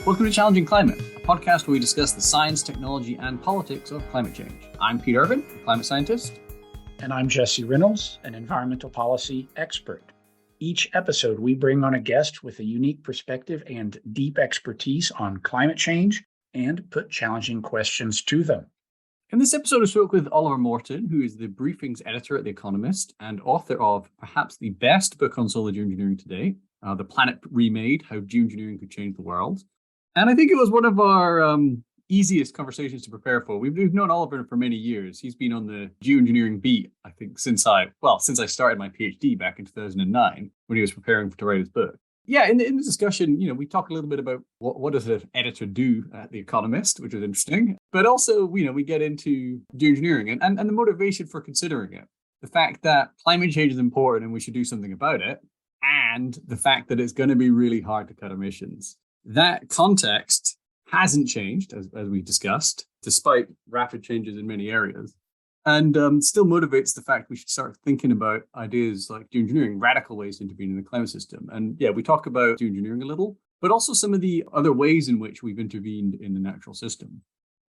Welcome to Challenging Climate, a podcast where we discuss the science, technology, and politics of climate change. I'm Pete Irvin, a climate scientist. And I'm Jesse Reynolds, an environmental policy expert. Each episode, we bring on a guest with a unique perspective and deep expertise on climate change and put challenging questions to them. In this episode, I spoke with Oliver Morton, who is the briefings editor at The Economist and author of perhaps the best book on solar geoengineering today, The Planet Remade, How Geoengineering Could Change the World. And I think it was one of our easiest conversations to prepare for. We've known Oliver for many years. He's been on the geoengineering beat, I think, since I started my PhD back in 2009 when he was preparing to write his book. Yeah, in the discussion, we talk a little bit about what does an editor do at The Economist, which is interesting. But also, we get into geoengineering and the motivation for considering it. The fact that climate change is important and we should do something about it, and the fact that it's going to be really hard to cut emissions. That context hasn't changed, as we discussed, despite rapid changes in many areas, and still motivates the fact we should start thinking about ideas like geoengineering, radical ways to intervene in the climate system. And yeah, we talk about geoengineering a little, but also some of the other ways in which we've intervened in the natural system.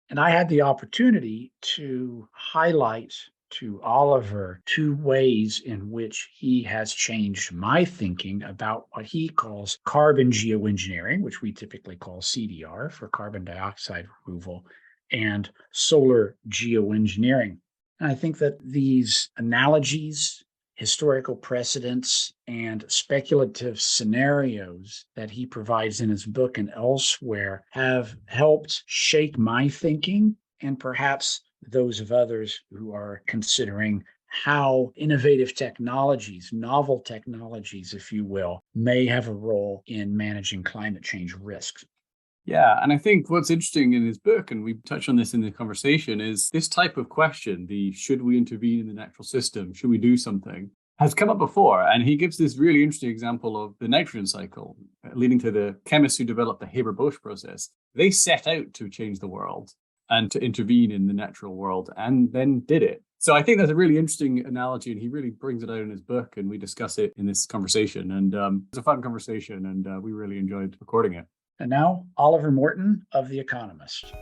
And I had the opportunity to highlight to Oliver two ways in which he has changed my thinking about what he calls carbon geoengineering, which we typically call CDR for carbon dioxide removal, and solar geoengineering. And I think that these analogies, historical precedents, and speculative scenarios that he provides in his book and elsewhere have helped shake my thinking and perhaps those of others who are considering how innovative technologies, novel technologies, if you will, may have a role in managing climate change risks. Yeah, and I think what's interesting in his book, and we touched on this in the conversation, is this type of question, the should we intervene in the natural system, should we do something, has come up before. And he gives this really interesting example of the nitrogen cycle, leading to the chemists who developed the Haber-Bosch process. They set out to change the world and to intervene in the natural world, and then did it. So I think that's a really interesting analogy, and he really brings it out in his book, and we discuss it in this conversation. And it's a fun conversation, and we really enjoyed recording it. And now, Oliver Morton of The Economist.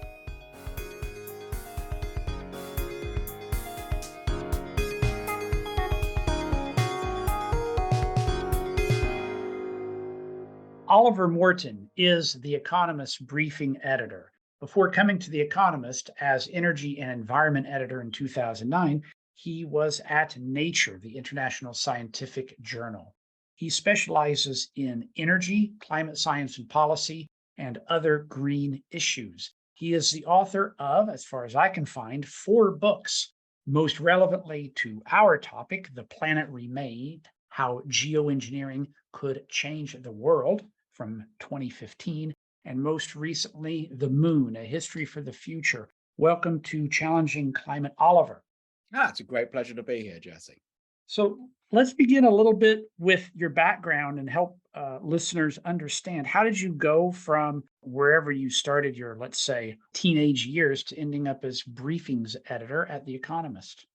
Oliver Morton is The Economist briefing editor. Before coming to The Economist as energy and environment editor in 2009, he was at Nature, the international scientific journal. He specializes in energy, climate science and policy, and other green issues. He is the author of, as far as I can find, 4 books. Most relevantly to our topic, The Planet Remade, How Geoengineering Could Change the World, from 2015. And most recently, The Moon, A History for the Future. Welcome to Challenging Climate, Oliver. It's a great pleasure to be here, Jesse. So let's begin a little bit with your background and help listeners understand. How did you go from wherever you started your, let's say, teenage years to ending up as briefings editor at The Economist?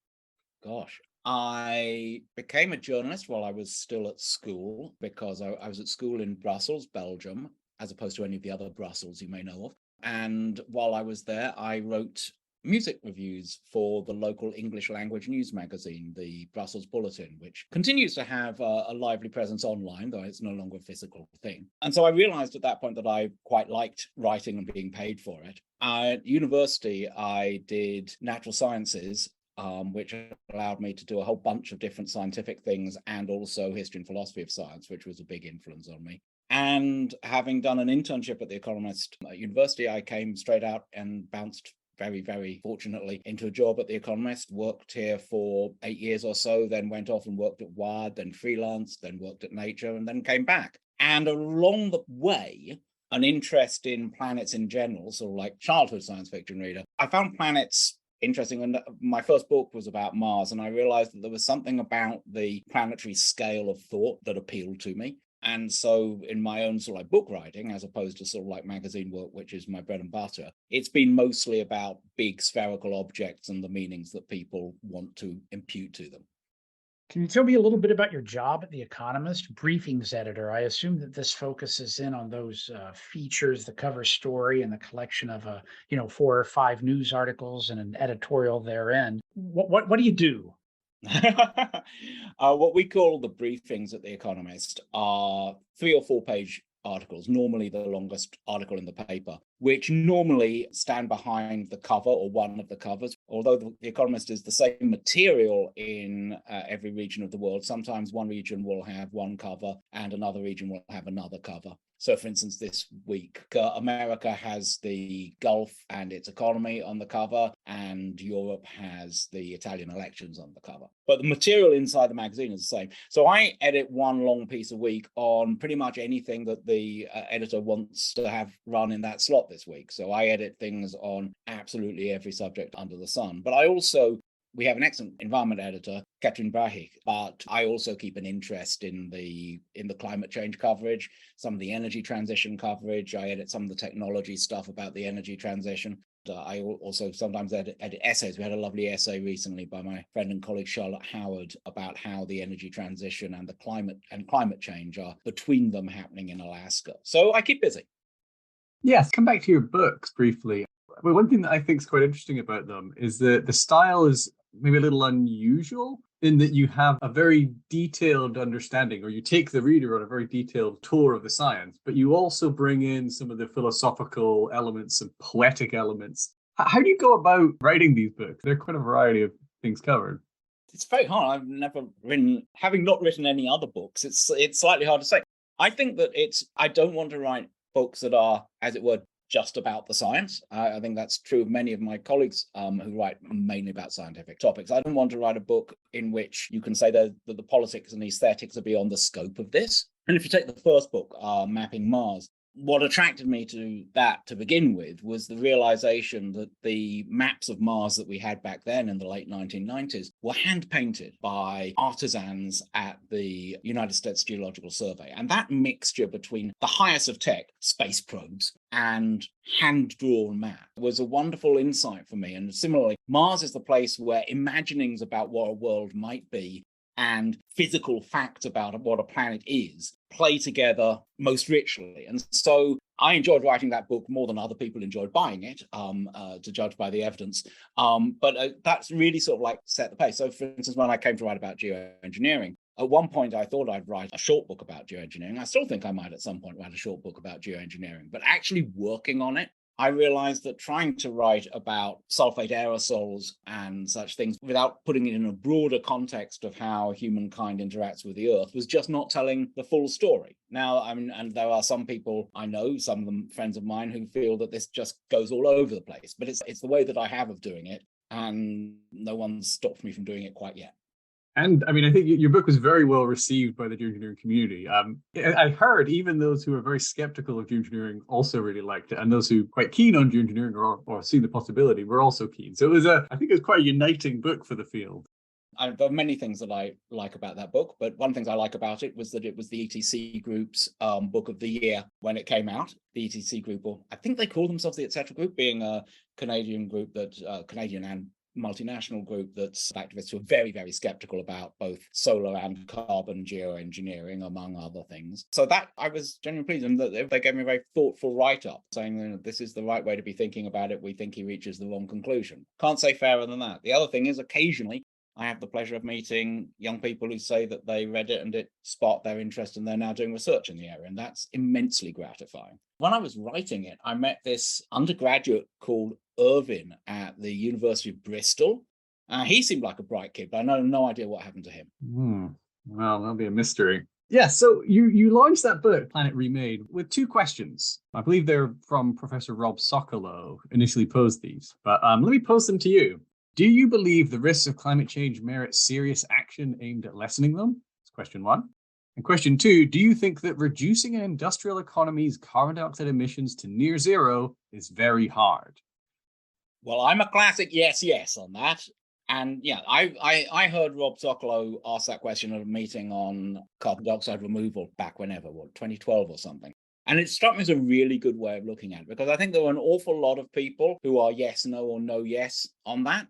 Gosh, I became a journalist while I was still at school because I was at school in Brussels, Belgium, as opposed to any of the other Brussels you may know of. And while I was there, I wrote music reviews for the local English language news magazine, the Brussels Bulletin, which continues to have a lively presence online, though it's no longer a physical thing. And so I realized at that point that I quite liked writing and being paid for it. At university, I did natural sciences, which allowed me to do a whole bunch of different scientific things and also history and philosophy of science, which was a big influence on me. And having done an internship at The Economist at university, I came straight out and bounced very, very fortunately into a job at The Economist, worked here for 8 years or so, then went off and worked at Wired, then freelanced, then worked at Nature, and then came back. And along the way, an interest in planets in general, sort of like childhood science fiction reader, I found planets interesting. And my first book was about Mars, and I realized that there was something about the planetary scale of thought that appealed to me. And so in my own sort of like book writing, as opposed to sort of like magazine work, which is my bread and butter, it's been mostly about big spherical objects and the meanings that people want to impute to them. Can you tell me a little bit about your job at The Economist, briefings editor? I assume that this focuses in on those features, the cover story, and the collection of, 4 or 5 news articles and an editorial therein. What do you do? What we call the briefings at The Economist are 3 or 4 page articles, normally the longest article in the paper, which normally stand behind the cover or one of the covers. Although the Economist is the same material in every region of the world, sometimes one region will have one cover and another region will have another cover. So, for instance, this week, America has the Gulf and its economy on the cover, and Europe has the Italian elections on the cover. But the material inside the magazine is the same. So I edit one long piece a week on pretty much anything that the editor wants to have run in that slot this week. So I edit things on absolutely every subject under the sun. But we have an excellent environment editor, Katrin Brahik, but I also keep an interest in the climate change coverage, some of the energy transition coverage. I edit some of the technology stuff about the energy transition. I also sometimes edit essays. We had a lovely essay recently by my friend and colleague Charlotte Howard about how the energy transition and the climate change are between them happening in Alaska. So I keep busy. Yes, come back to your books briefly. Well, one thing that I think is quite interesting about them is that the style is maybe a little unusual in that you have a very detailed understanding, or you take the reader on a very detailed tour of the science, but you also bring in some of the philosophical elements and poetic elements. How do you go about writing these books? They're quite a variety of things covered. It's very hard. I've never written, having not written any other books, it's slightly hard to say. I think that I don't want to write books that are, as it were, just about the science. I think that's true of many of my colleagues who write mainly about scientific topics. I don't want to write a book in which you can say that the politics and aesthetics are beyond the scope of this. And if you take the first book, Mapping Mars, what attracted me to that to begin with was the realization that the maps of Mars that we had back then in the late 1990s were hand painted by artisans at the United States Geological Survey. And that mixture between the highest of tech, space probes, and hand-drawn map was a wonderful insight for me. And similarly, Mars is the place where imaginings about what a world might be and physical facts about what a planet is play together most richly. And so I enjoyed writing that book more than other people enjoyed buying it, to judge by the evidence. But that's really sort of like set the pace. So, for instance, when I came to write about geoengineering, at one point I thought I'd write a short book about geoengineering. I still think I might at some point write a short book about geoengineering, but actually working on it, I realized that trying to write about sulfate aerosols and such things without putting it in a broader context of how humankind interacts with the Earth was just not telling the full story. Now, I mean, and there are some people I know, some of them friends of mine, who feel that this just goes all over the place. But it's the way that I have of doing it, and no one's stopped me from doing it quite yet. And I mean, I think your book was very well received by the geoengineering community. I heard even those who are very skeptical of geoengineering also really liked it, and those who are quite keen on geoengineering or see the possibility were also keen. So I think it was quite a uniting book for the field. There are many things that I like about that book, but one of the things I like about it was that it was the ETC Group's book of the year when it came out. The ETC Group, or I think they call themselves the Etc. Group, being a Canadian group Canadian and multinational group that's activists who are very, very skeptical about both solar and carbon geoengineering, among other things. So that I was genuinely pleased, and that they gave me a very thoughtful write-up saying this is the right way to be thinking about it. We think he reaches the wrong conclusion. Can't say fairer than that. The other thing is occasionally I have the pleasure of meeting young people who say that they read it and it sparked their interest and they're now doing research in the area. And that's immensely gratifying. When I was writing it, I met this undergraduate called Irvin at the University of Bristol. He seemed like a bright kid, but I know no idea what happened to him. Well, that'll be a mystery. Yeah, so you launched that book, Planet Remade, with 2 questions. I believe they're from Professor Rob Socolow, initially posed these, but let me pose them to you. Do you believe the risks of climate change merit serious action aimed at lessening them? That's question 1. And question 2, do you think that reducing an industrial economy's carbon dioxide emissions to near zero is very hard? Well, I'm a classic yes on that. And yeah, I heard Rob Socolow ask that question at a meeting on carbon dioxide removal back whenever, 2012 or something. And it struck me as a really good way of looking at it, because I think there are an awful lot of people who are yes, no, or no, yes on that.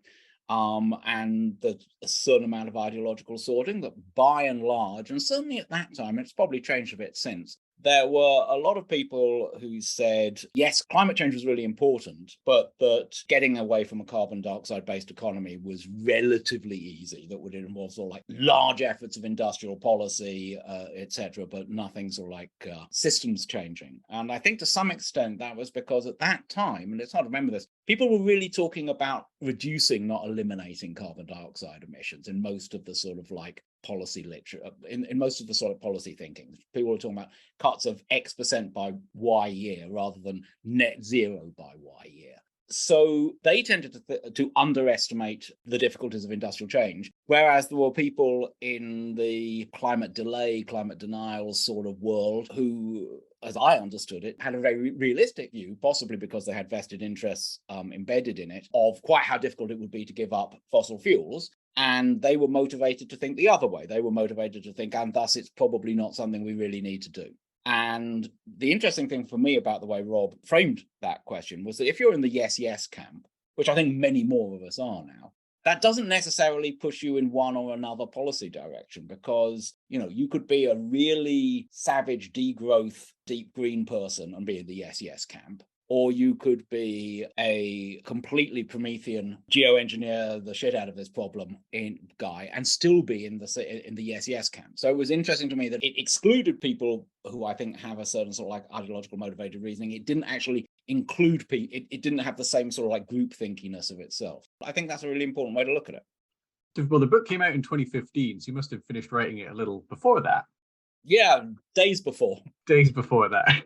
and a certain amount of ideological sorting that by and large, and certainly at that time, it's probably changed a bit since, there were a lot of people who said, yes, climate change was really important, but that getting away from a carbon dioxide-based economy was relatively easy. That would involve sort of like large efforts of industrial policy, etc., but nothing sort of like systems changing. And I think to some extent that was because at that time, and it's hard to remember this, people were really talking about reducing, not eliminating carbon dioxide emissions in most of the sort of like policy literature, in most of the sort of policy thinking. People were talking about cuts of X% by Y year rather than net zero by Y year. So they tended to underestimate the difficulties of industrial change, whereas there were people in the climate delay, climate denial sort of world who, as I understood it, had a very realistic view, possibly because they had vested interests embedded in it, of quite how difficult it would be to give up fossil fuels. And they were motivated to think the other way. They were motivated to think, and thus it's probably not something we really need to do. And the interesting thing for me about the way Rob framed that question was that if you're in the yes, yes camp, which I think many more of us are now, that doesn't necessarily push you in one or another policy direction, because, you know, you could be a really savage degrowth, deep green person and be in the yes, yes camp. Or you could be a completely Promethean geoengineer the shit out of this problem guy and still be in the yes yes camp. So it was interesting to me that it excluded people who I think have a certain sort of like ideological motivated reasoning. It didn't actually include people. It didn't have the same sort of like group thinkiness of itself. I think that's a really important way to look at it. Well, the book came out in 2015, so you must have finished writing it a little before that. Yeah, days before. Days before that.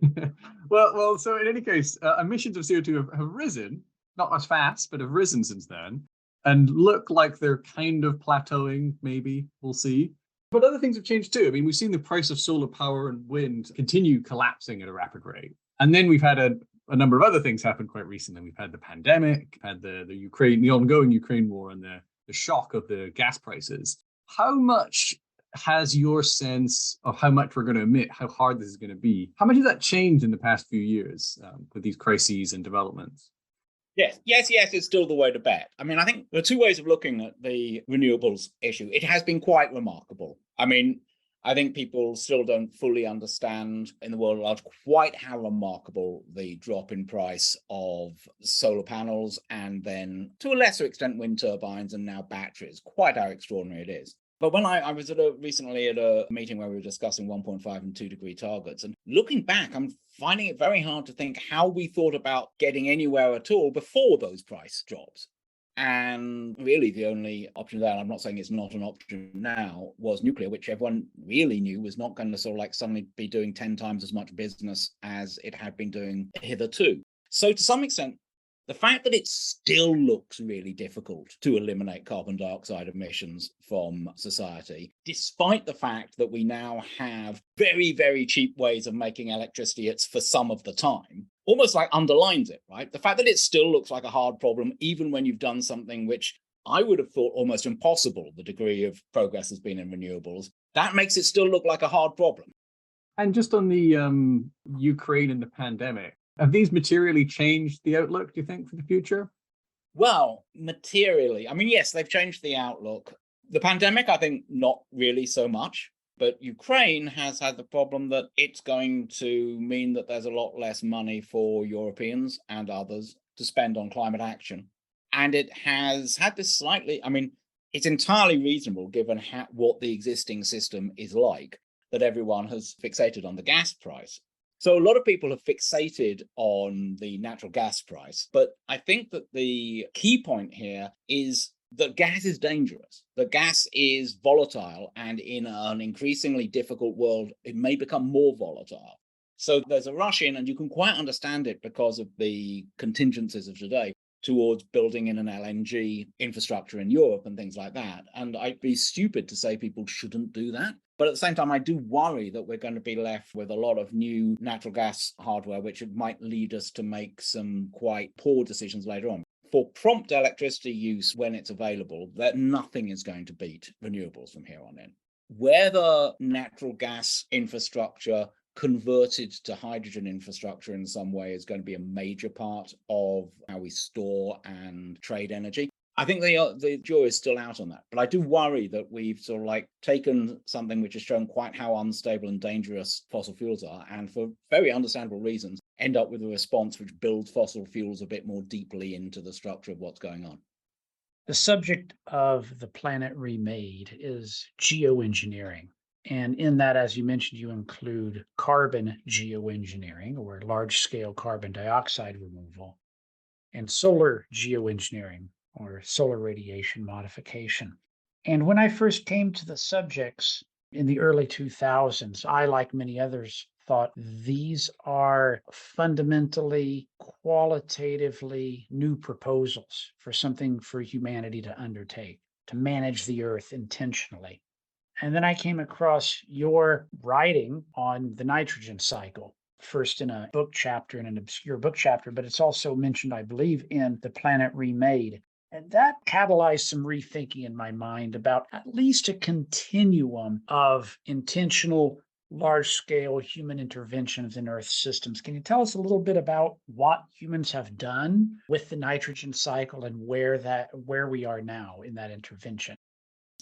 well. So in any case, emissions of CO2 have risen, not as fast, but have risen since then, and look like they're kind of plateauing. Maybe we'll see. But other things have changed too. I mean, we've seen the price of solar power and wind continue collapsing at a rapid rate, and then we've had a number of other things happen quite recently. We've had the pandemic, had the ongoing Ukraine war, and the shock of the gas prices. How much has your sense of how much we're going to emit, how hard this is going to be, how much has that changed in the past few years with these crises and developments? Yes, it's still the way to bet. I mean, I think there are two ways of looking at the renewables issue. It has been quite remarkable. I mean, I think people still don't fully understand in the world at large quite how remarkable the drop in price of solar panels and then to a lesser extent wind turbines and now batteries, quite how extraordinary it is. But when I was recently at a meeting where we were discussing 1.5 and 2 degree targets, and looking back, I'm finding it very hard to think how we thought about getting anywhere at all before those price drops. And really the only option there, and I'm not saying it's not an option now, was nuclear, which everyone really knew was not going to sort of like suddenly be doing 10 times as much business as it had been doing hitherto. So to some extent, the fact that it still looks really difficult to eliminate carbon dioxide emissions from society, despite the fact that we now have very, very cheap ways of making electricity for some of the time, almost like underlines it, right? The fact that it still looks like a hard problem, even when you've done something which I would have thought almost impossible, the degree of progress has been in renewables, that makes it still look like a hard problem. And just on the Ukraine and the pandemic, have these materially changed the outlook, do you think, for the future? Well, materially, I mean, yes, they've changed the outlook. The pandemic, I think, not really so much. But Ukraine has had the problem that it's going to mean that there's a lot less money for Europeans and others to spend on climate action. And it has had this slightly, I mean, it's entirely reasonable given what the existing system is like, that everyone has fixated on the gas price. So a lot of people have fixated on the natural gas price, but I think that the key point here is that gas is dangerous. That gas is volatile, and in an increasingly difficult world, it may become more volatile. So there's a rush in, and you can quite understand it because of the contingencies of today towards building in an LNG infrastructure in Europe and things like that. And I'd be stupid to say people shouldn't do that. But at the same time, I do worry that we're going to be left with a lot of new natural gas hardware, which might lead us to make some quite poor decisions later on. For prompt electricity use when it's available, that nothing is going to beat renewables from here on in. Whether natural gas infrastructure converted to hydrogen infrastructure in some way is going to be a major part of how we store and trade energy, I think the jury is still out on that. But I do worry that we've sort of like taken something which has shown quite how unstable and dangerous fossil fuels are, and for very understandable reasons, end up with a response which builds fossil fuels a bit more deeply into the structure of what's going on. The subject of the Planet Remade is geoengineering. And in that, as you mentioned, you include carbon geoengineering, or large scale carbon dioxide removal, and solar geoengineering, or solar radiation modification. And when I first came to the subjects in the early 2000s, I, like many others, thought these are fundamentally, qualitatively new proposals for something for humanity to undertake, to manage the earth intentionally. And then I came across your writing on the nitrogen cycle, first in a book chapter, in an obscure book chapter, but it's also mentioned, I believe, in The Planet Remade. And that catalyzed some rethinking in my mind about at least a continuum of intentional, large scale human interventions in Earth systems. Can you tell us a little bit about what humans have done with the nitrogen cycle and where we are now in that intervention?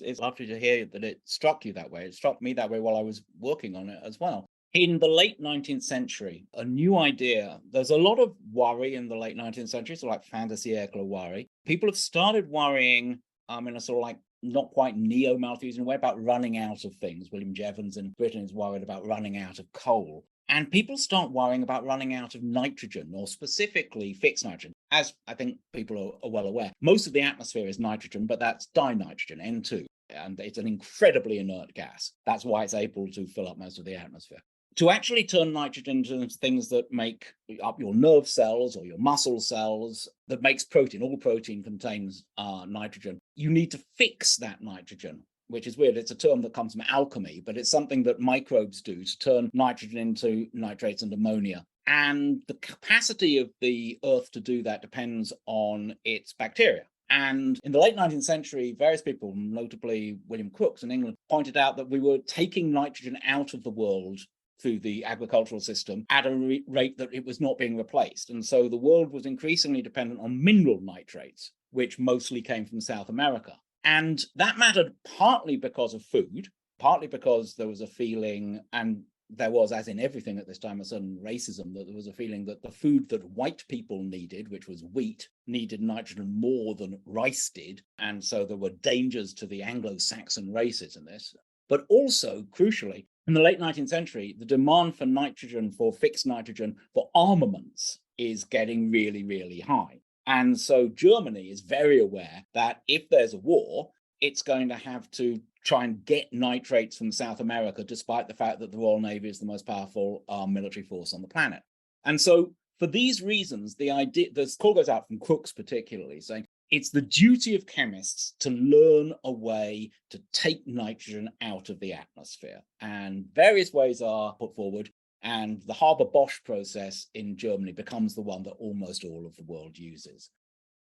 It's lovely to hear that it struck you that way. It struck me that way while I was working on it as well. In the late 19th century, a new idea, there's a lot of worry in the late 19th century, so like fantasy siècle worry. People have started worrying in a sort of like not quite neo-Malthusian way about running out of things. William Jevons in Britain is worried about running out of coal. And people start worrying about running out of nitrogen, or specifically fixed nitrogen. As I think people are well aware, most of the atmosphere is nitrogen, but that's dinitrogen, N2. And it's an incredibly inert gas. That's why it's able to fill up most of the atmosphere. To actually turn nitrogen into things that make up your nerve cells or your muscle cells, that makes protein, all protein contains nitrogen, you need to fix that nitrogen, which is weird. It's a term that comes from alchemy, but it's something that microbes do to turn nitrogen into nitrates and ammonia. And the capacity of the Earth to do that depends on its bacteria. And in the late 19th century, various people, notably William Crookes in England, pointed out that we were taking nitrogen out of the world through the agricultural system at a rate that it was not being replaced. And so the world was increasingly dependent on mineral nitrates, which mostly came from South America. And that mattered partly because of food, partly because there was a feeling, and there was, as in everything at this time, a certain racism, that there was a feeling that the food that white people needed, which was wheat, needed nitrogen more than rice did. And so there were dangers to the Anglo-Saxon races in this. But also, crucially, in the late 19th century, the demand for nitrogen, for fixed nitrogen, for armaments is getting really, really high. And so Germany is very aware that if there's a war, it's going to have to try and get nitrates from South America, despite the fact that the Royal Navy is the most powerful military force on the planet. And so for these reasons, this call goes out from Crookes particularly, saying it's the duty of chemists to learn a way to take nitrogen out of the atmosphere. And various ways are put forward. And the Haber-Bosch process in Germany becomes the one that almost all of the world uses.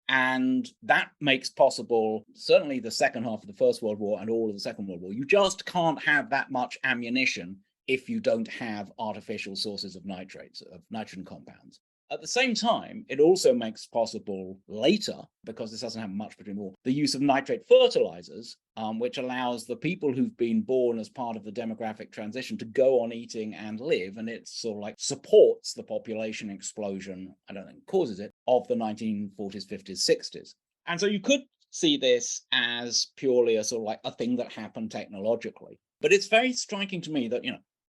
And that makes possible, certainly the second half of the First World War and all of the Second World War. You just can't have that much ammunition if you don't have artificial sources of nitrates, of nitrogen compounds. At the same time, it also makes possible later, because this doesn't happen much between war, the use of nitrate fertilizers, which allows the people who've been born as part of the demographic transition to go on eating and live. And it sort of like supports the population explosion, I don't think causes it, of the 1940s, 50s, 60s. And so you could see this as purely a sort of like a thing that happened technologically. But it's very striking to me that,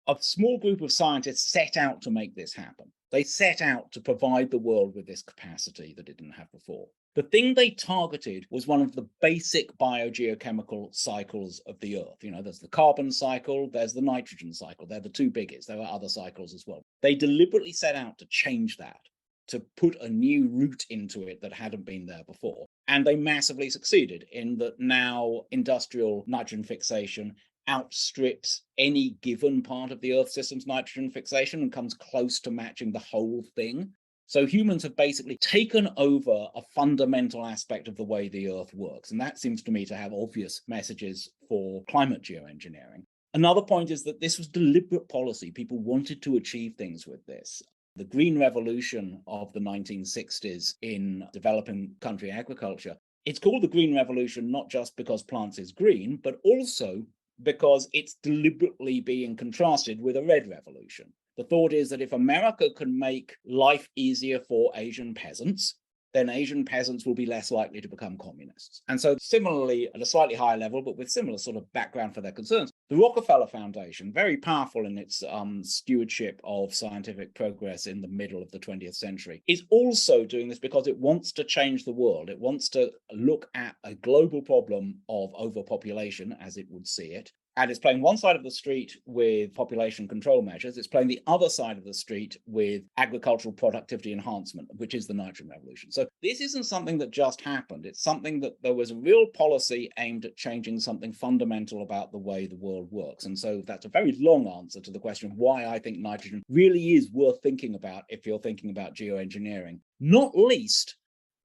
a small group of scientists set out to make this happen. They set out to provide the world with this capacity that it didn't have before. The thing they targeted was one of the basic biogeochemical cycles of the Earth. There's the carbon cycle, there's the nitrogen cycle. They're the two biggest. There are other cycles as well. They deliberately set out to change that, to put a new route into it that hadn't been there before. And they massively succeeded in that now industrial nitrogen fixation outstrips any given part of the Earth system's nitrogen fixation and comes close to matching the whole thing. So humans have basically taken over a fundamental aspect of the way the Earth works. And that seems to me to have obvious messages for climate geoengineering. Another point is that this was deliberate policy. People wanted to achieve things with this. The Green Revolution of the 1960s in developing country agriculture It's called the Green Revolution, not just because plants is green, but also because it's deliberately being contrasted with a red revolution. The thought is that if America can make life easier for Asian peasants, then Asian peasants will be less likely to become communists. And so similarly, at a slightly higher level, but with similar sort of background for their concerns, the Rockefeller Foundation, very powerful in its stewardship of scientific progress in the middle of the 20th century, is also doing this because it wants to change the world. It wants to look at a global problem of overpopulation, as it would see it. And it's playing one side of the street with population control measures. It's playing the other side of the street with agricultural productivity enhancement, which is the nitrogen revolution. So this isn't something that just happened. It's something that there was a real policy aimed at changing something fundamental about the way the world works. And so that's a very long answer to the question of why I think nitrogen really is worth thinking about if you're thinking about geoengineering. Not least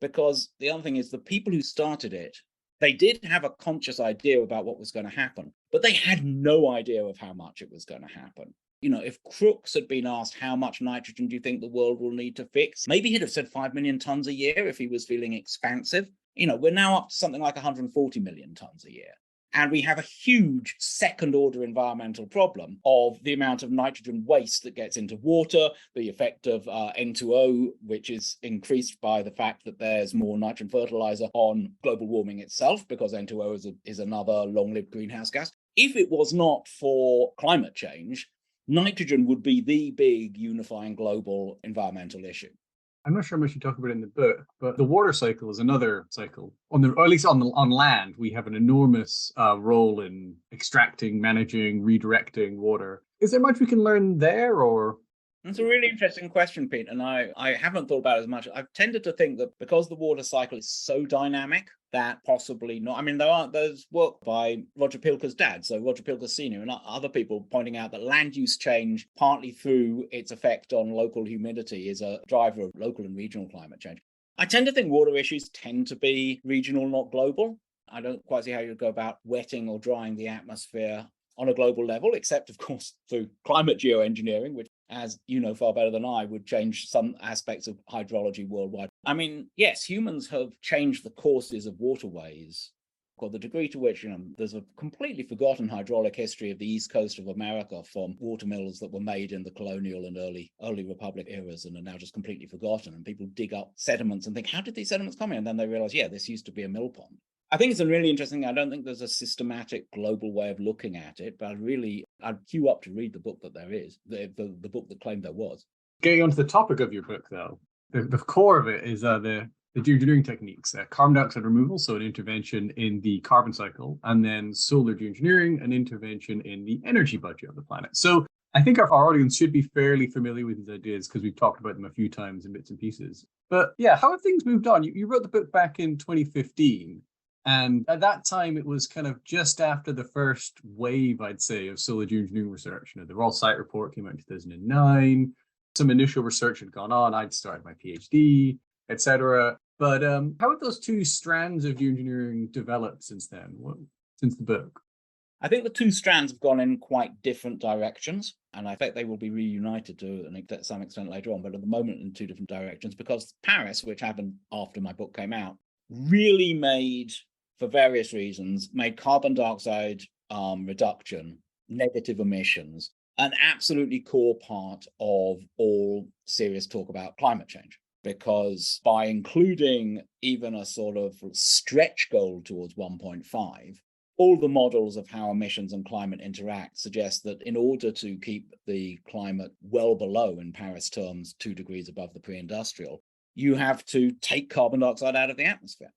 because the other thing is the people who started it, they did have a conscious idea about what was going to happen, but they had no idea of how much it was going to happen. You know, if Crookes had been asked how much nitrogen do you think the world will need to fix, maybe he'd have said 5 million tons a year if he was feeling expansive. You know, we're now up to something like 140 million tons a year. And we have a huge second-order environmental problem of the amount of nitrogen waste that gets into water, the effect of N2O, which is increased by the fact that there's more nitrogen fertilizer on global warming itself, because N2O is another long-lived greenhouse gas. If it was not for climate change, nitrogen would be the big unifying global environmental issue. I'm not sure how much you talk about it in the book, but the water cycle is another cycle. Or at least on land, we have an enormous role in extracting, managing, redirecting water. Is there much we can learn there, or? It's a really interesting question, Pete, and I haven't thought about it as much. I've tended to think that because the water cycle is so dynamic, that possibly not. I mean, there's work by Roger Pilker's dad, so Roger Pilker Sr. and other people pointing out that land use change, partly through its effect on local humidity, is a driver of local and regional climate change. I tend to think water issues tend to be regional, not global. I don't quite see how you'd go about wetting or drying the atmosphere on a global level, except, of course, through climate geoengineering, which, as you know far better than I, would change some aspects of hydrology worldwide. I mean, yes, humans have changed the courses of waterways, or the degree to which, there's a completely forgotten hydraulic history of the east coast of America from watermills that were made in the colonial and early republic eras and are now just completely forgotten. And people dig up sediments and think, how did these sediments come in? And then they realize, yeah, this used to be a mill pond. I think it's a really interesting. I don't think there's a systematic global way of looking at it, but I'd queue up to read the book that there is, the book that claimed there was. Getting onto the topic of your book, though, the core of it is the geoengineering techniques, carbon dioxide removal, so an intervention in the carbon cycle, and then solar geoengineering, an intervention in the energy budget of the planet. So I think our audience should be fairly familiar with these ideas because we've talked about them a few times in bits and pieces. But yeah, how have things moved on? You wrote the book back in 2015. And at that time, it was kind of just after the first wave, I'd say, of solar geoengineering research. The Raw Site report came out in 2009. Some initial research had gone on. I'd started my PhD, etc. But how have those two strands of geoengineering developed since then, since the book? I think the two strands have gone in quite different directions, and I think they will be reunited to some extent later on, but at the moment in two different directions, because Paris, which happened after my book came out, really made, for various reasons, made carbon dioxide reduction, negative emissions, an absolutely core part of all serious talk about climate change. Because by including even a sort of stretch goal towards 1.5, all the models of how emissions and climate interact suggest that in order to keep the climate well below, in Paris terms, 2 degrees above the pre-industrial, you have to take carbon dioxide out of the atmosphere.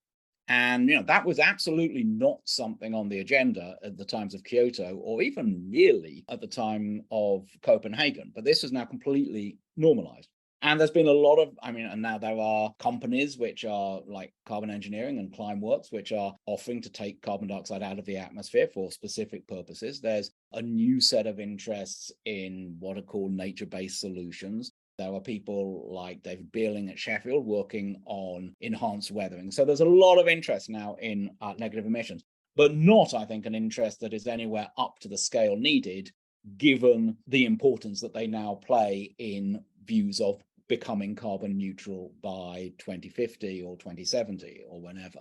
And that was absolutely not something on the agenda at the times of Kyoto, or even nearly at the time of Copenhagen. But this is now completely normalized. And there's been a lot of, and now there are companies which are like Carbon Engineering and Climeworks, which are offering to take carbon dioxide out of the atmosphere for specific purposes. There's a new set of interests in what are called nature-based solutions. There are people like David Beerling at Sheffield working on enhanced weathering. So there's a lot of interest now in negative emissions, but not, I think, an interest that is anywhere up to the scale needed, given the importance that they now play in views of becoming carbon neutral by 2050 or 2070 or whenever.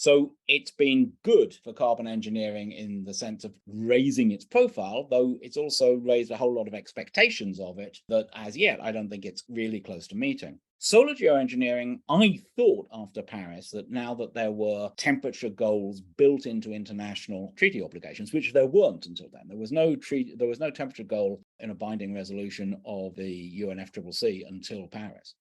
So it's been good for carbon engineering in the sense of raising its profile, though it's also raised a whole lot of expectations of it that as yet, I don't think it's really close to meeting. Solar geoengineering, I thought after Paris that now that there were temperature goals built into international treaty obligations, which there weren't until then. There was no temperature goal in a binding resolution of the UNFCCC until Paris.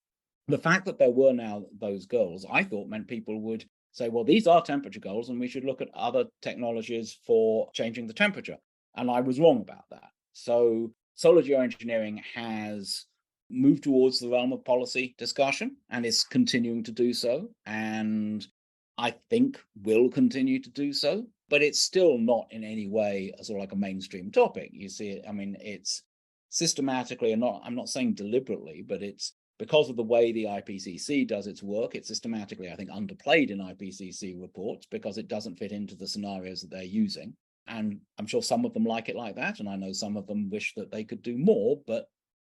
The fact that there were now those goals, I thought meant people would say, well, these are temperature goals and we should look at other technologies for changing the temperature. And I was wrong about that. So solar geoengineering has moved towards the realm of policy discussion and is continuing to do so. And I think will continue to do so, but it's still not in any way sort of like a mainstream topic. You see it, I mean, it's systematically, and I'm not saying deliberately, but it's because of the way the IPCC does its work, it's systematically, I think, underplayed in IPCC reports because it doesn't fit into the scenarios that they're using. And I'm sure some of them like it like that. And I know some of them wish that they could do more, but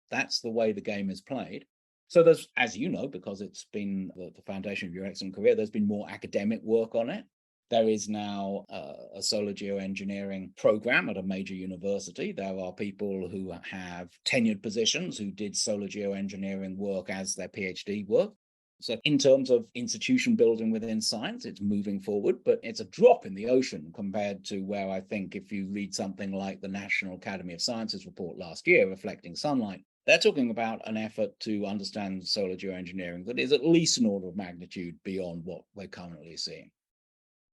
that's the way the game is played. So there's, as you know, because it's been the foundation of your excellent career, there's been more academic work on it. There is now a solar geoengineering program at a major university. There are people who have tenured positions who did solar geoengineering work as their PhD work. So in terms of institution building within science, it's moving forward, but it's a drop in the ocean compared to where I think if you read something like the National Academy of Sciences report last year, Reflecting Sunlight, they're talking about an effort to understand solar geoengineering that is at least an order of magnitude beyond what we're currently seeing.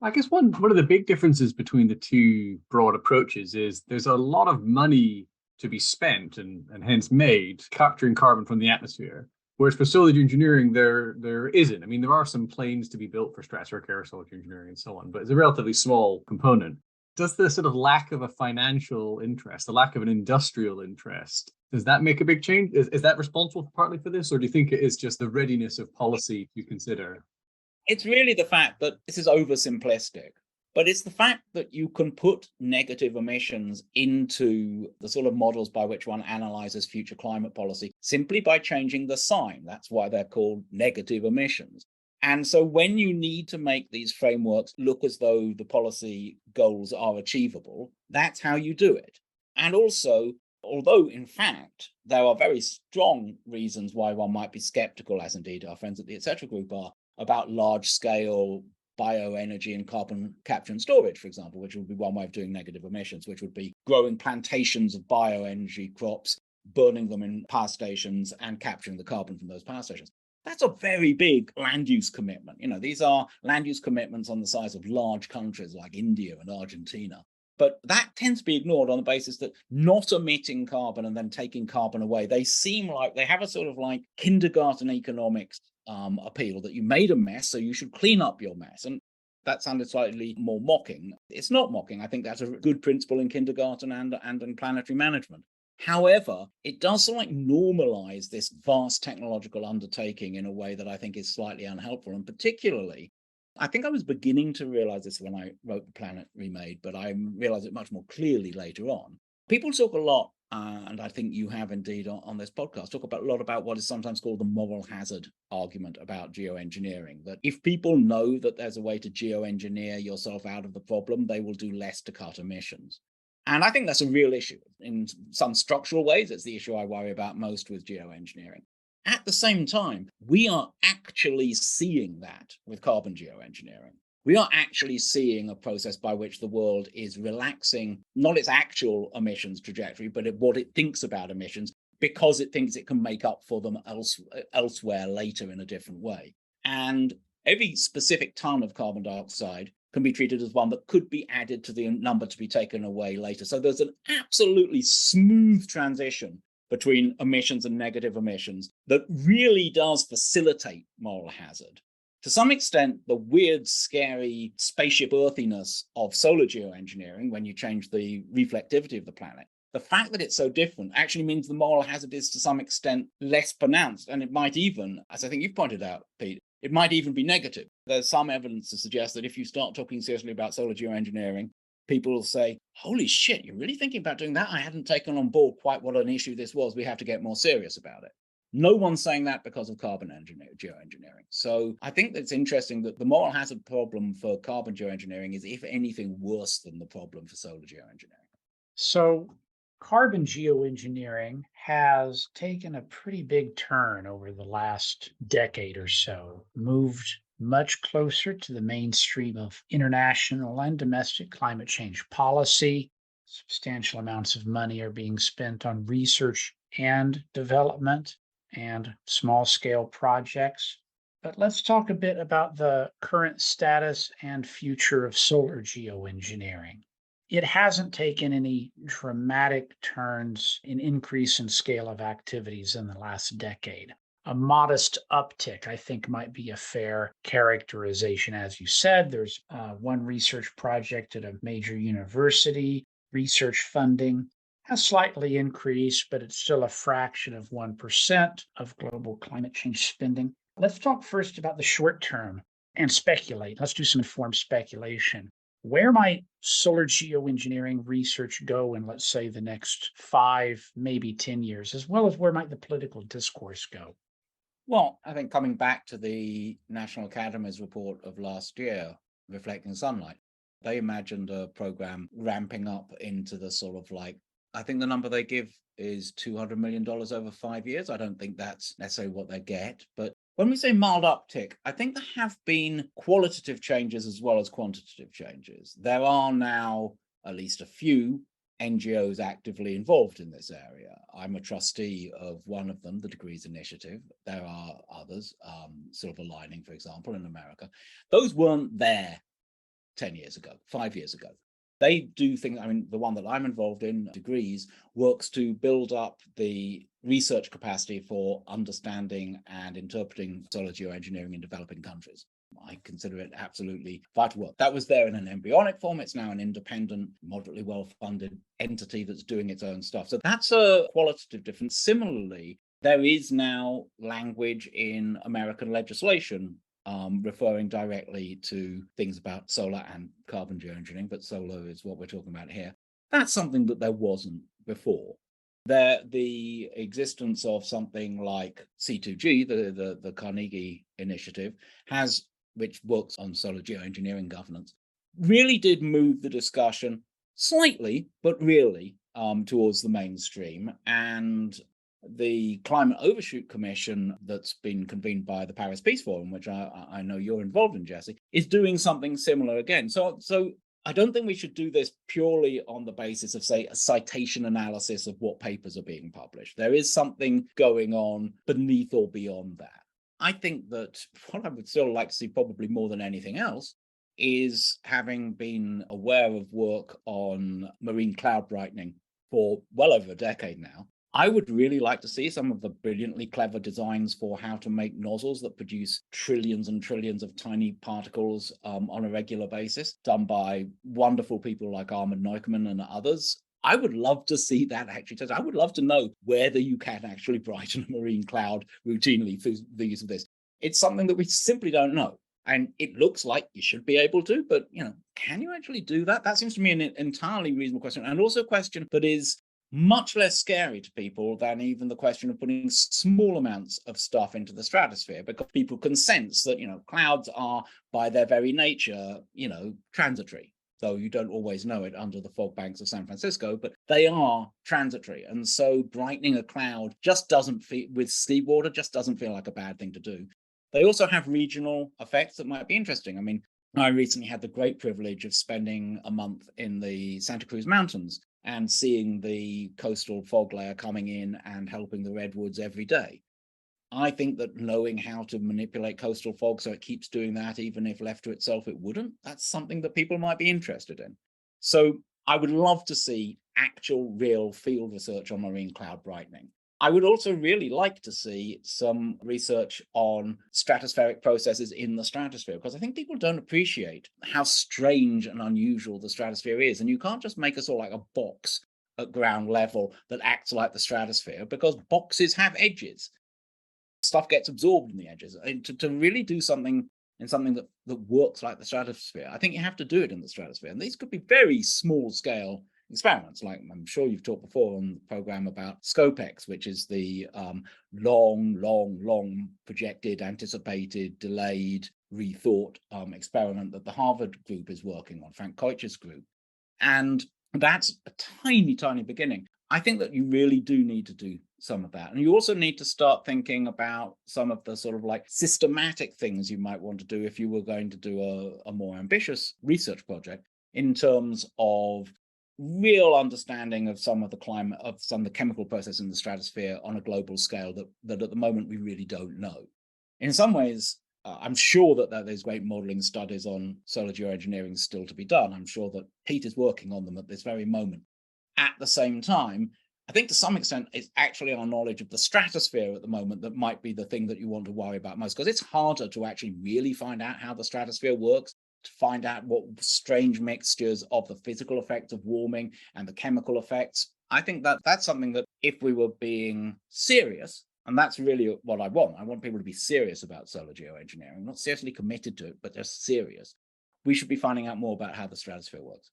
I guess one of the big differences between the two broad approaches is there's a lot of money to be spent and hence made capturing carbon from the atmosphere. Whereas for solar geoengineering, there isn't. I mean, there are some planes to be built for stratospheric air solar geoengineering and so on, but it's a relatively small component. Does the sort of lack of a financial interest, the lack of an industrial interest, does that make a big change? Is that responsible partly for this, or do you think it is just the readiness of policy to consider? It's really the fact that this is oversimplistic, but it's the fact that you can put negative emissions into the sort of models by which one analyzes future climate policy simply by changing the sign. That's why they're called negative emissions. And so when you need to make these frameworks look as though the policy goals are achievable, that's how you do it. And also, although in fact, there are very strong reasons why one might be skeptical, as indeed our friends at the Etc. Group are, about large-scale bioenergy and carbon capture and storage, for example, which would be one way of doing negative emissions, which would be growing plantations of bioenergy crops, burning them in power stations and capturing the carbon from those power stations. That's a very big land use commitment. You know, these are land use commitments on the size of large countries like India and Argentina. But that tends to be ignored on the basis that not emitting carbon and then taking carbon away, they seem like they have a sort of like kindergarten economics appeal that you made a mess, so you should clean up your mess. And that sounded slightly more mocking. It's not mocking. I think that's a good principle in kindergarten and in planetary management. However, it does sort of like normalize this vast technological undertaking in a way that I think is slightly unhelpful. And particularly, I think I was beginning to realize this when I wrote Planet Remade, but I realized it much more clearly later on. People talk a lot, and I think you have indeed on this podcast, talk about a lot about what is sometimes called the moral hazard argument about geoengineering, that if people know that there's a way to geoengineer yourself out of the problem, they will do less to cut emissions. And I think that's a real issue. In some structural ways, it's the issue I worry about most with geoengineering. At the same time, we are actually seeing that with carbon geoengineering. We are actually seeing a process by which the world is relaxing, not its actual emissions trajectory, but what it thinks about emissions, because it thinks it can make up for them elsewhere later in a different way. And every specific ton of carbon dioxide can be treated as one that could be added to the number to be taken away later. So there's an absolutely smooth transition between emissions and negative emissions that really does facilitate moral hazard. To some extent, the weird, scary spaceship earthiness of solar geoengineering, when you change the reflectivity of the planet, the fact that it's so different actually means the moral hazard is to some extent less pronounced. And it might even, as I think you've pointed out, Pete, it might even be negative. There's some evidence to suggest that if you start talking seriously about solar geoengineering, people will say, holy shit, you're really thinking about doing that? I hadn't taken on board quite what an issue this was. We have to get more serious about it. No one's saying that because of carbon geoengineering. So I think that's interesting that the moral hazard problem for carbon geoengineering is, if anything, worse than the problem for solar geoengineering. So, carbon geoengineering has taken a pretty big turn over the last decade or so, moved much closer to the mainstream of international and domestic climate change policy. Substantial amounts of money are being spent on research and development and small scale projects. But let's talk a bit about the current status and future of solar geoengineering. It hasn't taken any dramatic turns in increase in scale of activities in the last decade. A modest uptick, I think, might be a fair characterization. As you said, there's one research project at a major university. Research funding has slightly increased, but it's still a fraction of 1% of global climate change spending. Let's talk first about the short term and speculate. Let's do some informed speculation. Where might solar geoengineering research go in, let's say, the next 5, maybe 10 years, as well as where might the political discourse go? Well, I think coming back to the National Academy's report of last year, Reflecting Sunlight, they imagined a program ramping up into the sort of like, I think the number they give is $200 million over 5 years. I don't think that's necessarily what they get. But when we say mild uptick, I think there have been qualitative changes as well as quantitative changes. There are now at least a few NGOs actively involved in this area. I'm a trustee of one of them, the Degrees Initiative. There are others, Silver Lining, for example, in America. Those weren't there 10 years ago, 5 years ago. They do things, I mean, the one that I'm involved in, Degrees, works to build up the research capacity for understanding and interpreting solar geoengineering in developing countries. I consider it absolutely vital work. That was there in an embryonic form. It's now an independent, moderately well-funded entity that's doing its own stuff. So that's a qualitative difference. Similarly, there is now language in American legislation referring directly to things about solar and carbon geoengineering, but solar is what we're talking about here. That's something that there wasn't before. The existence of something like C2G, the Carnegie Initiative, which works on solar geoengineering governance, really did move the discussion slightly, but really towards the mainstream. And the Climate Overshoot Commission that's been convened by the Paris Peace Forum, which I know you're involved in, Jesse, is doing something similar again. So I don't think we should do this purely on the basis of, say, a citation analysis of what papers are being published. There is something going on beneath or beyond that. I think that what I would still like to see, probably more than anything else, is, having been aware of work on marine cloud brightening for well over a decade now, I would really like to see some of the brilliantly clever designs for how to make nozzles that produce trillions and trillions of tiny particles on a regular basis, done by wonderful people like Armand Neumann and others. I would love to see that actually tested. I would love to know whether you can actually brighten a marine cloud routinely through the use of this. It's something that we simply don't know. And it looks like you should be able to, but can you actually do that? That seems to me an entirely reasonable question, and also a question that is much less scary to people than even the question of putting small amounts of stuff into the stratosphere, because people can sense that, clouds are by their very nature, transitory. Though you don't always know it under the fog banks of San Francisco, but they are transitory. And so brightening a cloud just doesn't feel, with seawater, just doesn't feel like a bad thing to do. They also have regional effects that might be interesting. I mean, I recently had the great privilege of spending a month in the Santa Cruz Mountains and seeing the coastal fog layer coming in and helping the redwoods every day. I think that knowing how to manipulate coastal fog so it keeps doing that, even if left to itself, it wouldn't, that's something that people might be interested in. So I would love to see actual, real field research on marine cloud brightening. I would also really like to see some research on stratospheric processes in the stratosphere, because I think people don't appreciate how strange and unusual the stratosphere is. And you can't just make us all like a box at ground level that acts like the stratosphere, because boxes have edges. Stuff gets absorbed in the edges. And to really do something in something that works like the stratosphere, I think you have to do it in the stratosphere. And these could be very small scale experiments. Like I'm sure you've talked before on the program about SCOPEX, which is the long projected, anticipated, delayed, rethought experiment that the Harvard group is working on, Frank Koitch's group. And that's a tiny beginning. I think that you really do need to do some of that. And you also need to start thinking about some of the sort of like systematic things you might want to do if you were going to do a more ambitious research project in terms of real understanding of some of the climate, of some of the chemical processes in the stratosphere on a global scale that at the moment we really don't know. In some ways, I'm sure that there's great modeling studies on solar geoengineering still to be done. I'm sure that Pete is working on them at this very moment. At the same time, I think to some extent it's actually our knowledge of the stratosphere at the moment that might be the thing that you want to worry about most, because it's harder to actually really find out how the stratosphere works, to find out what strange mixtures of the physical effects of warming and the chemical effects. I think that that's something that if we were being serious, and that's really what I want people to be serious about solar geoengineering, not seriously committed to it, but just serious. We should be finding out more about how the stratosphere works.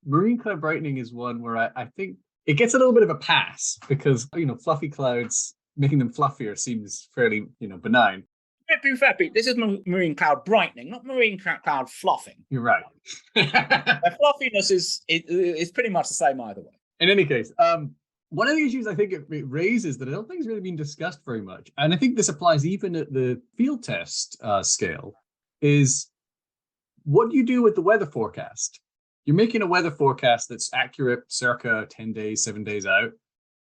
Marine cloud brightening is one where I think it gets a little bit of a pass because, fluffy clouds, making them fluffier seems fairly, benign. This is marine cloud brightening, not marine cloud fluffing. You're right. The fluffiness is pretty much the same either way. In any case, one of the issues I think it raises that I don't think has really been discussed very much, and I think this applies even at the field test scale, is what do you do with the weather forecast? You're making a weather forecast that's accurate circa 10 days, 7 days out,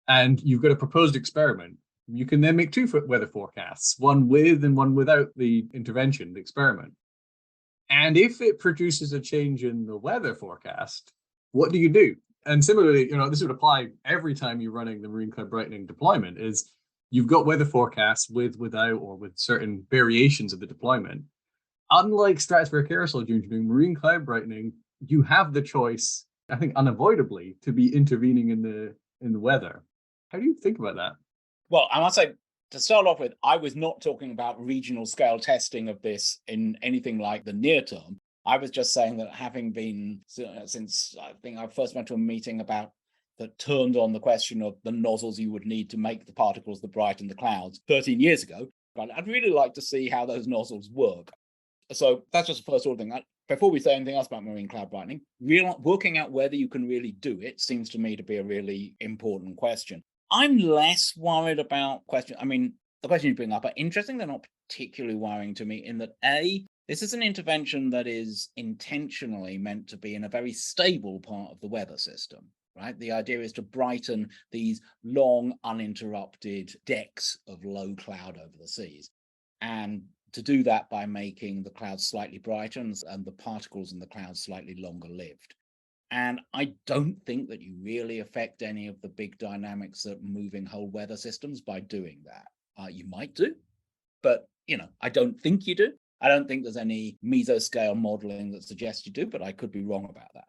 and you've got a proposed experiment. You can then make two weather forecasts, one with and one without the intervention, the experiment. And if it produces a change in the weather forecast, what do you do? And similarly, this would apply every time you're running the marine cloud brightening deployment, is you've got weather forecasts with, without, or with certain variations of the deployment. Unlike stratospheric aerosol geoengineering, marine cloud brightening, you have the choice, I think unavoidably, to be intervening in the weather. How do you think about that? Well, I must say, to start off with, I was not talking about regional scale testing of this in anything like the near term. I was just saying that having been, since I think I first went to a meeting that turned on the question of the nozzles you would need to make the particles that brighten the clouds 13 years ago, but I'd really like to see how those nozzles work. So that's just the first order thing. Before we say anything else about marine cloud brightening, working out whether you can really do it seems to me to be a really important question. I'm less worried about the question you bring up are interesting. They're not particularly worrying to me in that, A, this is an intervention that is intentionally meant to be in a very stable part of the weather system, right? The idea is to brighten these long, uninterrupted decks of low cloud over the seas. And to do that by making the clouds slightly brighter and the particles in the clouds slightly longer lived. And I don't think that you really affect any of the big dynamics that moving whole weather systems by doing that. You might do, but I don't think you do. I don't think there's any mesoscale modeling that suggests you do, but I could be wrong about that.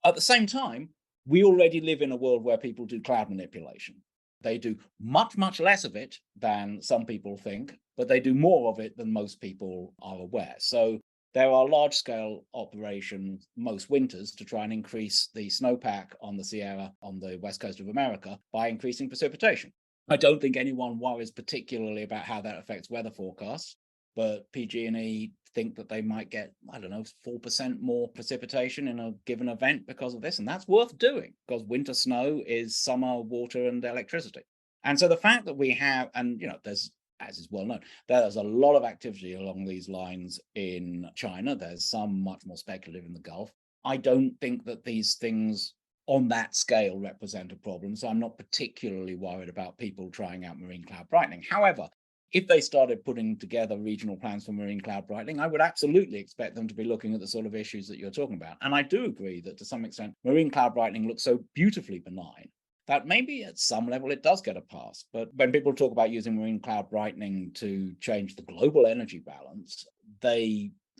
At the same time, we already live in a world where people do cloud manipulation. They do much, much less of it than some people think, but they do more of it than most people are aware. So there are large-scale operations most winters to try and increase the snowpack on the Sierra on the west coast of America by increasing precipitation. I don't think anyone worries particularly about how that affects weather forecasts, but PG&E think that they might get, 4% more precipitation in a given event because of this. And that's worth doing because winter snow is summer water and electricity. And so the fact that we have, and there's, as is well known, there's a lot of activity along these lines in China. There's some much more speculative in the Gulf. I don't think that these things on that scale represent a problem. So I'm not particularly worried about people trying out marine cloud brightening. However, if they started putting together regional plans for marine cloud brightening, I would absolutely expect them to be looking at the sort of issues that you're talking about. And I do agree that to some extent, marine cloud brightening looks so beautifully benign that maybe at some level it does get a pass. But when people talk about using marine cloud brightening to change the global energy balance,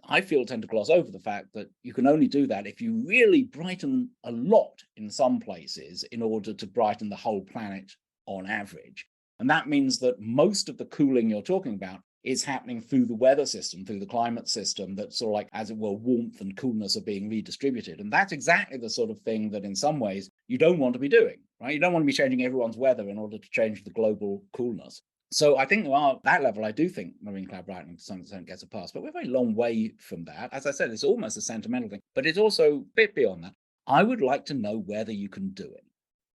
I feel, tend to gloss over the fact that you can only do that if you really brighten a lot in some places in order to brighten the whole planet on average. And that means that most of the cooling you're talking about is happening through the weather system, through the climate system, that sort of like, as it were, warmth and coolness are being redistributed. And that's exactly the sort of thing that in some ways you don't want to be doing, right? You don't want to be changing everyone's weather in order to change the global coolness. So I think there are, that level, I do think marine cloud brightening to some extent gets a pass, but we're a very long way from that. As I said, it's almost a sentimental thing, but it's also a bit beyond that. I would like to know whether you can do it.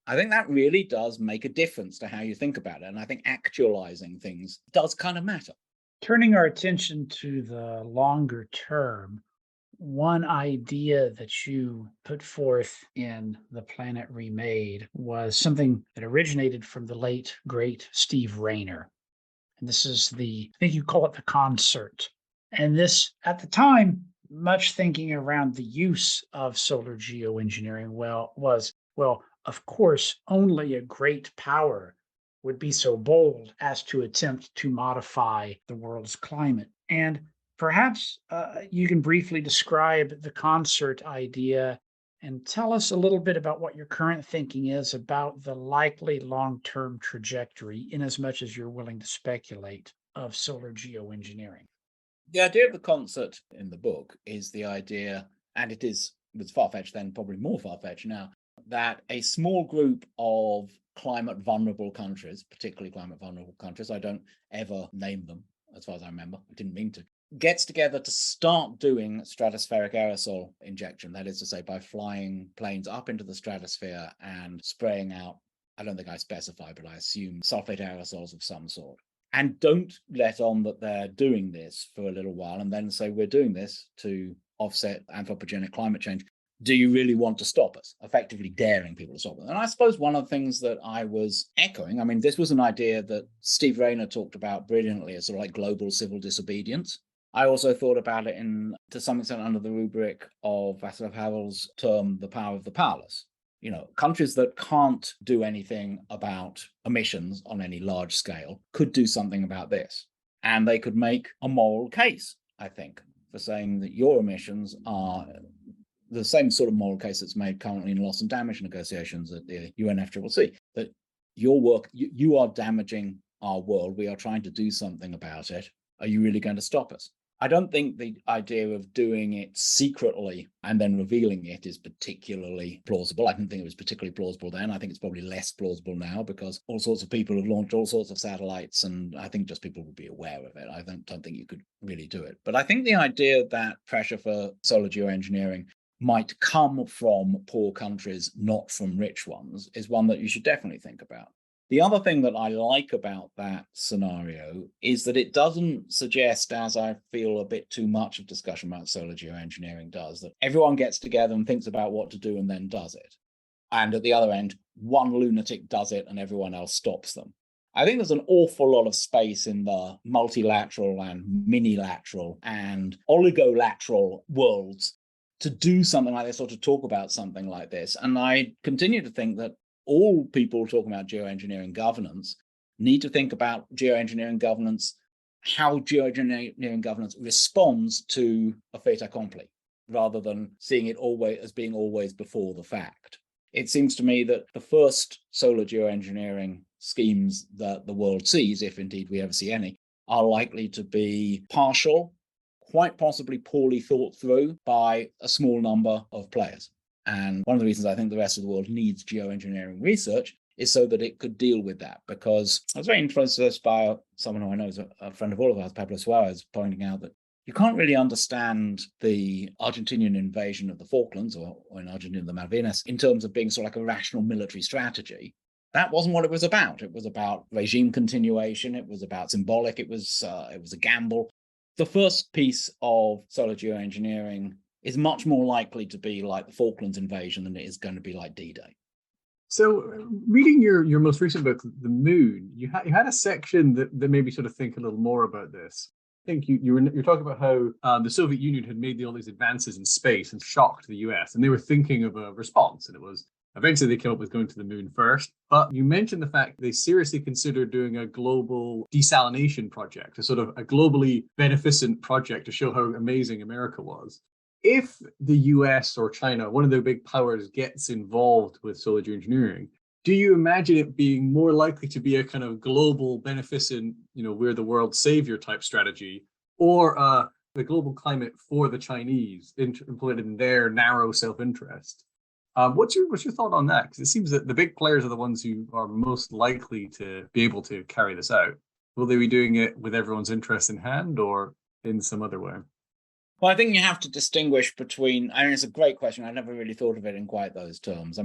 I think that really does make a difference to how you think about it. And I think actualizing things does kind of matter. Turning our attention to the longer term, one idea that you put forth in The Planet Remade was something that originated from the late, great Steve Rayner. And this is I think you call it the concert. And this, at the time, much thinking around the use of solar geoengineering was, of course, only a great power would be so bold as to attempt to modify the world's climate. And perhaps you can briefly describe the concert idea and tell us a little bit about what your current thinking is about the likely long-term trajectory, in as much as you're willing to speculate, of solar geoengineering. The idea of the concert in the book is the idea, and it was far-fetched then, probably more far-fetched now, that a small group of climate vulnerable countries, particularly climate vulnerable countries, I don't ever name them as far as I remember, I didn't mean to, gets together to start doing stratospheric aerosol injection. That is to say, by flying planes up into the stratosphere and spraying out, I don't think I specify, but I assume sulfate aerosols of some sort. And don't let on that they're doing this for a little while and then say, we're doing this to offset anthropogenic climate change. Do you really want to stop us? Effectively daring people to stop us. And I suppose one of the things that I was echoing, I mean, this was an idea that Steve Rayner talked about brilliantly as sort of like global civil disobedience. I also thought about it to some extent under the rubric of Václav Havel's term, the power of the powerless. You know, countries that can't do anything about emissions on any large scale could do something about this. And they could make a moral case, I think, for saying that your emissions are the same sort of moral case that's made currently in loss and damage negotiations at the UNFCCC, that your work, you are damaging our world. We are trying to do something about it. Are you really going to stop us? I don't think the idea of doing it secretly and then revealing it is particularly plausible. I didn't think it was particularly plausible then. I think it's probably less plausible now because all sorts of people have launched all sorts of satellites, and I think just people would be aware of it. I don't think you could really do it. But I think the idea that pressure for solar geoengineering might come from poor countries, not from rich ones, is one that you should definitely think about. The other thing that I like about that scenario is that it doesn't suggest, as I feel a bit too much of discussion about solar geoengineering does, that everyone gets together and thinks about what to do and then does it. And at the other end, one lunatic does it and everyone else stops them. I think there's an awful lot of space in the multilateral and minilateral and oligolateral worlds to do something like this or to talk about something like this. And I continue to think that all people talking about geoengineering governance need to think about geoengineering governance, how geoengineering governance responds to a fait accompli, rather than seeing it always as being always before the fact. It seems to me that the first solar geoengineering schemes that the world sees, if indeed we ever see any, are likely to be partial, quite possibly poorly thought through by a small number of players. And one of the reasons I think the rest of the world needs geoengineering research is so that it could deal with that. Because I was very influenced by someone who I know is a friend of all of ours, Pablo Suarez, pointing out that you can't really understand the Argentinian invasion of the Falklands, or in Argentina, the Malvinas, in terms of being sort of like a rational military strategy. That wasn't what it was about. It was about regime continuation. It was about symbolic. It was a gamble. The first piece of solar geoengineering is much more likely to be like the Falklands invasion than it is going to be like D-Day. So reading your most recent book, The Moon, you had a section that made me sort of think a little more about this. I think you're talking about how the Soviet Union had made all these advances in space and shocked the US, and they were thinking of a response, and it was eventually they came up with going to the moon first. But you mentioned the fact they seriously considered doing a global desalination project, a sort of a globally beneficent project to show how amazing America was. If the US or China, one of the big powers, gets involved with solar geoengineering, do you imagine it being more likely to be a kind of global beneficent, we're the world savior type strategy, or the global climate for the Chinese implemented in their narrow self-interest? What's your thought on that? Because it seems that the big players are the ones who are most likely to be able to carry this out. Will they be doing it with everyone's interest in hand or in some other way? Well, I think you have to distinguish between, it's a great question. I never really thought of it in quite those terms.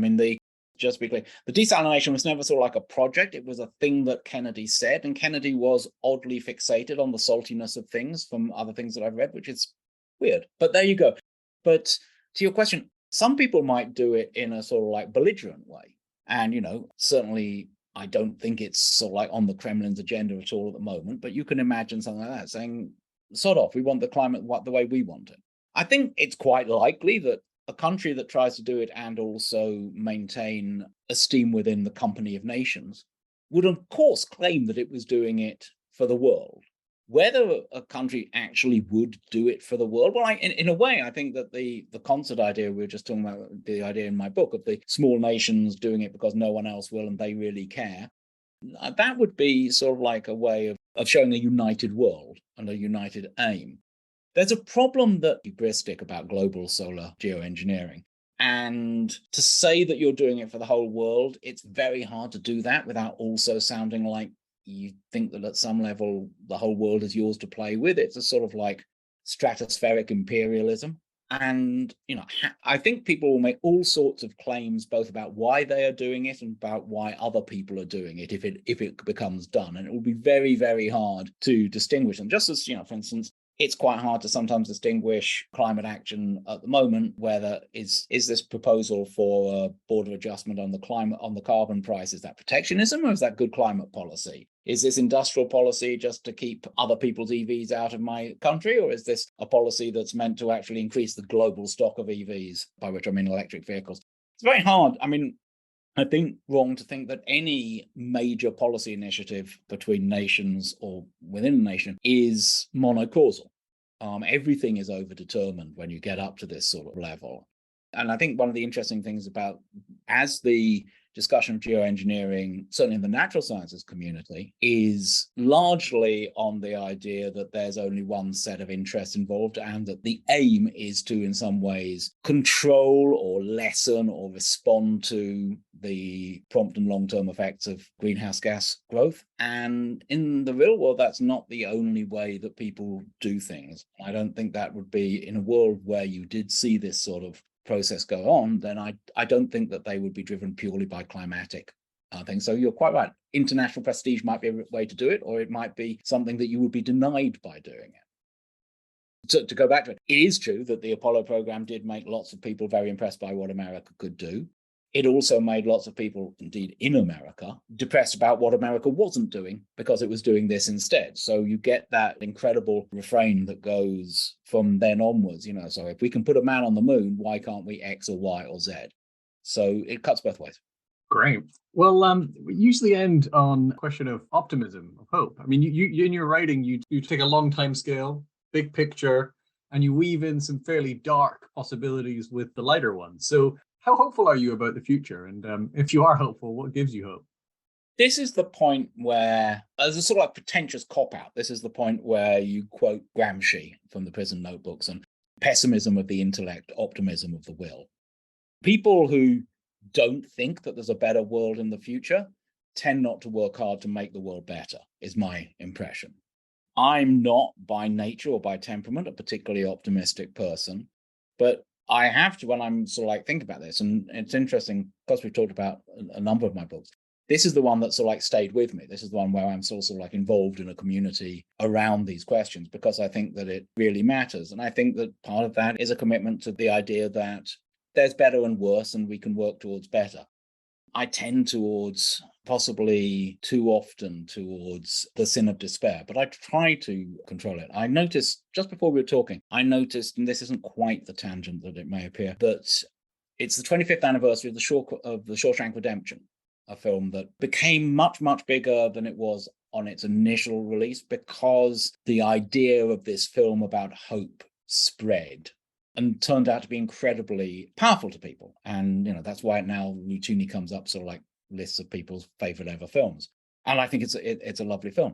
Just to be clear, the desalination was never sort of like a project. It was a thing that Kennedy said, and Kennedy was oddly fixated on the saltiness of things from other things that I've read, which is weird. But there you go. But to your question, some people might do it in a sort of like belligerent way. And, certainly I don't think it's sort of like on the Kremlin's agenda at all at the moment, but you can imagine something like that saying, sod off, we want the climate the way we want it. I think it's quite likely that a country that tries to do it and also maintain esteem within the company of nations would, of course, claim that it was doing it for the world. Whether a country actually would do it for the world, well, in a way, I think that the concert idea we were just talking about, the idea in my book of the small nations doing it because no one else will and they really care, that would be sort of like a way of showing a united world and a united aim. There's a problem that hubristic about global solar geoengineering. And to say that you're doing it for the whole world, it's very hard to do that without also sounding like you think that at some level the whole world is yours to play with. It's a sort of like stratospheric imperialism. And, I think people will make all sorts of claims both about why they are doing it and about why other people are doing it if it becomes done. And it will be very, very hard to distinguish them. Just as, for instance, it's quite hard to sometimes distinguish climate action at the moment, whether is this proposal for a border adjustment on the carbon price, is that protectionism or is that good climate policy? Is this industrial policy just to keep other people's EVs out of my country, or is this a policy that's meant to actually increase the global stock of EVs, by which I mean electric vehicles? It's very hard. I think wrong to think that any major policy initiative between nations or within a nation is monocausal. Everything is overdetermined when you get up to this sort of level. And I think one of the interesting things about, as the discussion of geoengineering, certainly in the natural sciences community, is largely on the idea that there's only one set of interests involved and that the aim is to, in some ways, control or lessen or respond to the prompt and long-term effects of greenhouse gas growth. And in the real world, that's not the only way that people do things. I don't think that would be, in a world where you did see this sort of process go on, then I don't think that they would be driven purely by climatic things. So you're quite right. International prestige might be a way to do it, or it might be something that you would be denied by doing it. So to go back to it, it is true that the Apollo program did make lots of people very impressed by what America could do. It also made lots of people, indeed in America, depressed about what America wasn't doing because it was doing this instead. So you get that incredible refrain that goes from then onwards, so if we can put a man on the moon, why can't we X or Y or Z? So it cuts both ways. Great. Well, we usually end on a question of optimism, of hope. You in your writing, you take a long time scale, big picture, and you weave in some fairly dark possibilities with the lighter ones. So how hopeful are you about the future? And if you are hopeful, what gives you hope? This is the point where, as a sort of like pretentious cop-out, this is the point where you quote Gramsci from the prison notebooks and pessimism of the intellect, optimism of the will. People who don't think that there's a better world in the future tend not to work hard to make the world better, is my impression. I'm not by nature or by temperament a particularly optimistic person, but I have to, when I'm sort of like think about this, and it's interesting because we've talked about a number of my books, this is the one that sort of like stayed with me. This is the one where I'm sort of like involved in a community around these questions because I think that it really matters. And I think that part of that is a commitment to the idea that there's better and worse and we can work towards better. I tend towards possibly too often towards the sin of despair, but I try to control it. I noticed just before we were talking, and this isn't quite the tangent that it may appear, that it's the 25th anniversary of the Shawshank Redemption, a film that became much, much bigger than it was on its initial release because the idea of this film about hope spread and turned out to be incredibly powerful to people. And, that's why now routinely comes up sort of like lists of people's favorite ever films. And I think it's a lovely film.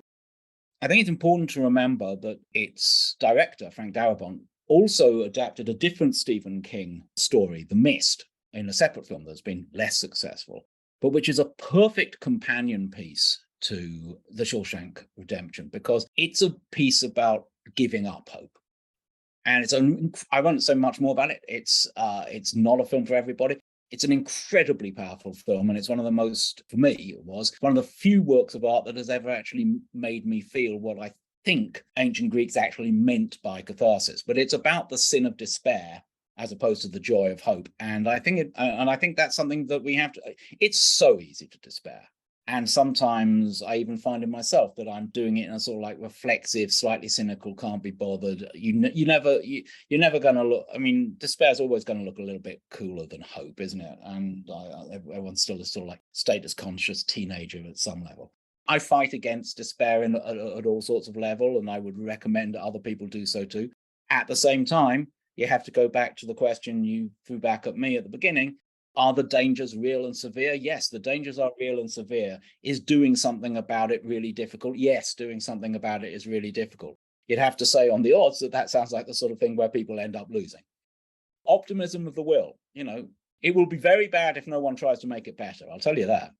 I think it's important to remember that its director, Frank Darabont, also adapted a different Stephen King story, The Mist, in a separate film that's been less successful, but which is a perfect companion piece to The Shawshank Redemption, because it's a piece about giving up hope. And I won't say much more about it. It's not a film for everybody. It's an incredibly powerful film, and it's one of the most, for me, it was one of the few works of art that has ever actually made me feel what I think ancient Greeks actually meant by catharsis. But it's about the sin of despair as opposed to the joy of hope. And I think that's something that we have to. It's so easy to despair. And sometimes I even find in myself that I'm doing it in a sort of like reflexive, slightly cynical, can't be bothered. You're never going to look. I mean, despair is always going to look a little bit cooler than hope, isn't it? And everyone's still a sort of like status conscious teenager at some level. I fight against despair at all sorts of level, and I would recommend that other people do so too. At the same time, you have to go back to the question you threw back at me at the beginning. Are the dangers real and severe? Yes, the dangers are real and severe. Is doing something about it really difficult? Yes, doing something about it is really difficult. You'd have to say on the odds that sounds like the sort of thing where people end up losing. Optimism of the will, it will be very bad if no one tries to make it better. I'll tell you that.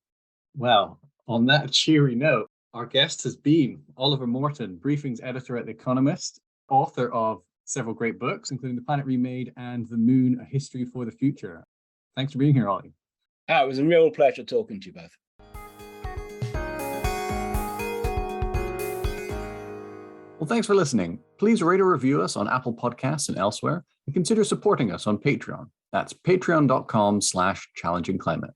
Well, on that cheery note, our guest has been Oliver Morton, briefings editor at The Economist, author of several great books, including The Planet Remade and The Moon, A History for the Future. Thanks for being here, Ollie. It was a real pleasure talking to you both. Well, thanks for listening. Please rate or review us on Apple Podcasts and elsewhere, and consider supporting us on Patreon. That's patreon.com/challengingclimate.